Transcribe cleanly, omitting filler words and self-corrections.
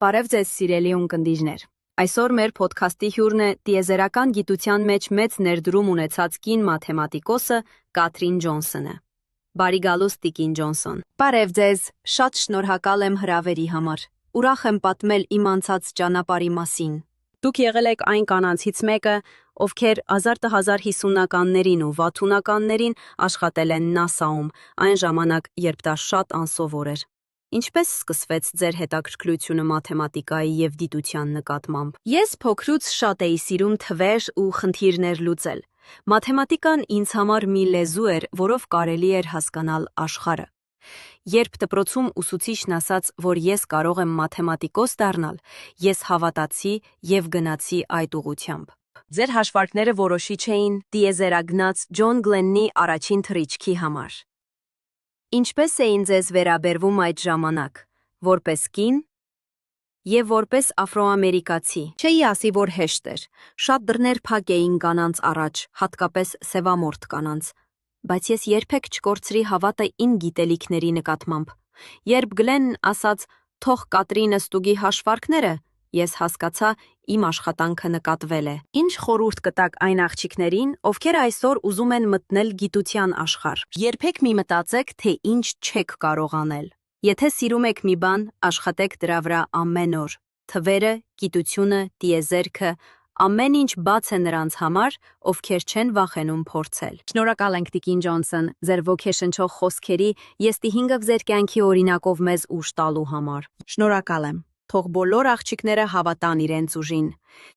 Բարև ձեզ սիրելի ունկնդիրներ։ Այսօր մեր ոդքասթի հյուրն է տիեզերական գիտության մեջ մեծ ներդրում ունեցած կին մաթեմատիկոսը Կաթրին Ջոնսոնը։ Բարի գալուստ Տիկին Ջոնսոն։ Բարև ձեզ, շատ շնորհակալ եմ հրավերի համար։ Ուրախ եմ պատմել իմ անցած ճանապարհի մասին։ Դուք եղել եք այն կանանցից մեկը, ովքեր 1950-ականներին ու 60-ականներին աշխատել են NASA-ում, այն ժամանակ, երբ դա շատ անսովոր էր։ Ինչպես սկսվեց ձեր հետաքրքրությունը մաթեմատիկայի և դիտության նկատմամբ։ Ես փոքրուց շատ էի սիրում թվեր ու խնդիրներ լուծել։ Մաթեմատիկան ինձ համար մի լեզու էր, որով կարելի էր հասկանալ աշխարհը։ Երբ դպրոցում ուսուցիչն ասաց, որ ես կարող եմ մաթեմատիկոս դառնալ, ես հավատացի և գնացի այդ ուղղությամբ։ Ձեր հաշվարկները որոշիչ էին տիեզերագնաց Ջոն Գլեննի առաջին թռիչքի համար։ Ինչպես էին ձեզ վերաբերվում այդ ժամանակ, որպես կին և որպես աֆրոամերիկացի։ Չէի ասի, որ հեշտ էր, շատ դռներ փակ էին կանանց առաջ, հատկապես սևամորթ կանանց, բայց ես երբեք չկորցրի հավատը իմ գիտելիքների նկատմամբ։ Երբ Գլենն ասաց, թող Կատրինը ստուգի հաշվարկները, ես հասկացա, իմ աշխատանքը նկատվել է։ Ինչ խորհուրդ կտաք այն աղջիկներին, ովքեր այսօր ուզում են մտնել գիտության աշխարհ։ Երբեք մի մտածեք, թե ինչ չեք կարող անել։ Եթե սիրում եք մի բան, աշխատեք դրա վրա ամեն օր։ Թվերը, գիտությունը, տիեզերքը, ամեն ինչ բաց է նրանց համար, ովքեր չեն վախենում փորձել։ Շնորհակալ ենք Տիկին Ջոնսոն, ձեր ոգեշնչող խոսքերի, ես 5 ձեր կյանքի օրինակով մեզ ուժ տալու համար։ Շնորհակալ եմ։ Թող բոլոր աղջիկները հավատան իրենց ուժին։